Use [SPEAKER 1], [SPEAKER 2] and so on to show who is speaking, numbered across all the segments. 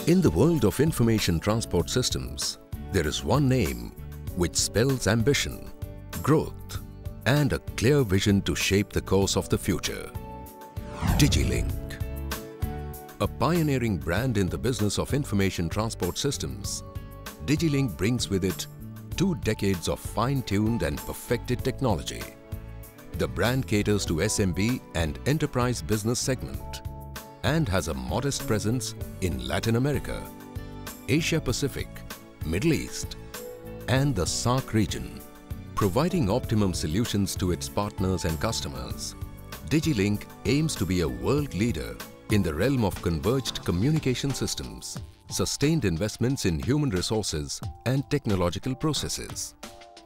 [SPEAKER 1] In the world of information transport systems, there is one name which spells ambition, growth, and a clear vision to shape the course of the future. DigiLink. A pioneering brand in the business of information transport systems, DigiLink brings with it 2 decades of fine-tuned and perfected technology. The brand caters to SMB and enterprise business segment and has a modest presence in Latin America, Asia Pacific, Middle East, and the SAARC region, providing optimum solutions to its partners and customers. DigiLink aims to be a world leader in the realm of converged communication systems, sustained investments in human resources and technological processes,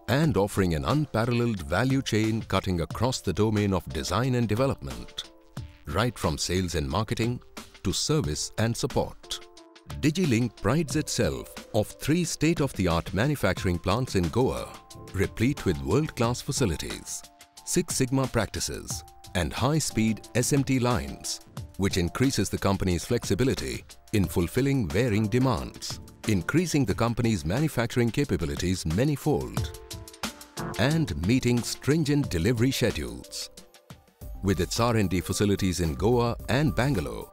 [SPEAKER 1] and offering an unparalleled value chain cutting across the domain of design and development, right from sales and marketing to service and support. DigiLink prides itself of 3 state-of-the-art manufacturing plants in Goa, replete with world-class facilities, 6 Sigma practices, and high-speed SMT lines, which increases the company's flexibility in fulfilling varying demands, increasing the company's manufacturing capabilities manyfold, and meeting stringent delivery schedules. With its R&D facilities in Goa and Bangalore,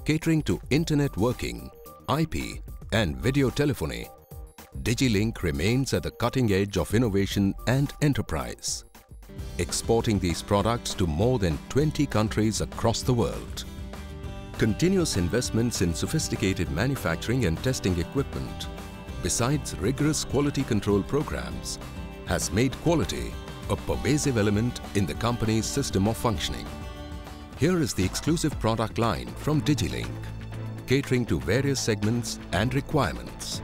[SPEAKER 1] catering to internet working, IP, and video telephony, DigiLink remains at the cutting edge of innovation and enterprise, exporting these products to more than 20 countries across the world. Continuous investments in sophisticated manufacturing and testing equipment, besides rigorous quality control programs, has made quality a pervasive element in the company's system of functioning. Here is the exclusive product line from DigiLink, catering to various segments and requirements.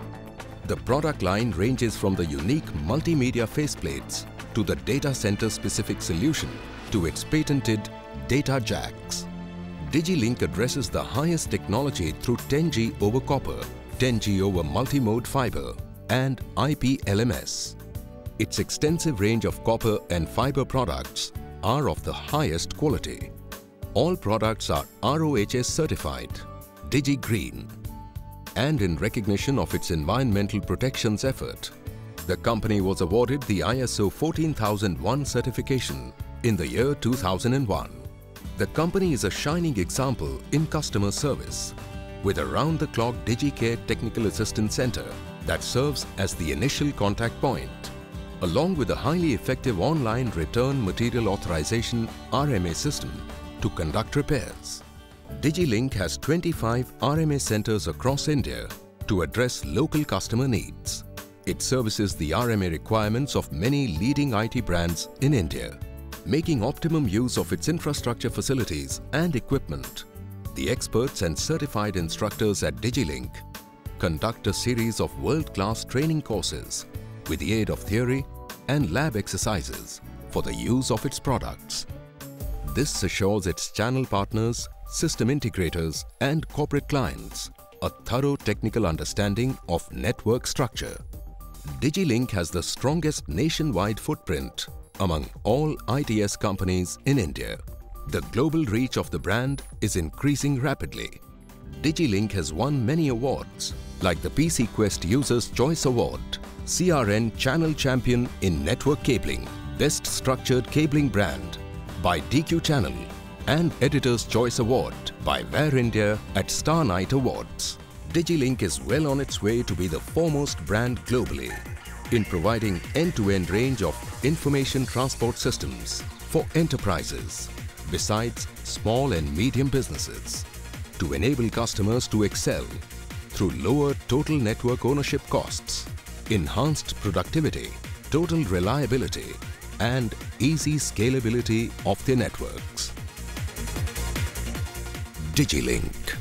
[SPEAKER 1] The product line ranges from the unique multimedia faceplates to the data center specific solution to its patented data jacks. DigiLink addresses the highest technology through 10G over copper, 10G over multimode fiber, and IP-LMS. Its extensive range of copper and fiber products are of the highest quality. All products are RoHS certified, DigiGreen. And in recognition of its environmental protections effort, the company was awarded the ISO 14001 certification in the year 2001. The company is a shining example in customer service, with a round-the-clock DigiCare Technical Assistance Center that serves as the initial contact point, along with a highly effective online return material authorization RMA system to conduct repairs. DigiLink has 25 RMA centers across India to address local customer needs. It services the RMA requirements of many leading IT brands in India, making optimum use of its infrastructure facilities and equipment. The experts and certified instructors at DigiLink conduct a series of world-class training courses with the aid of theory and lab exercises for the use of its products. This assures its channel partners, system integrators, and corporate clients a thorough technical understanding of network structure. DigiLink has the strongest nationwide footprint among all ITS companies in India. The global reach of the brand is increasing rapidly. DigiLink has won many awards like the PC Quest Users' Choice Award, CRN Channel Champion in Network Cabling, Best Structured Cabling Brand by DQ Channel, and Editor's Choice Award by Ware India at Star Night Awards. DigiLink is well on its way to be the foremost brand globally in providing end-to-end range of information transport systems for enterprises, besides small and medium businesses, to enable customers to excel through lower total network ownership costs, enhanced productivity, total reliability, and easy scalability of their networks. DigiLink.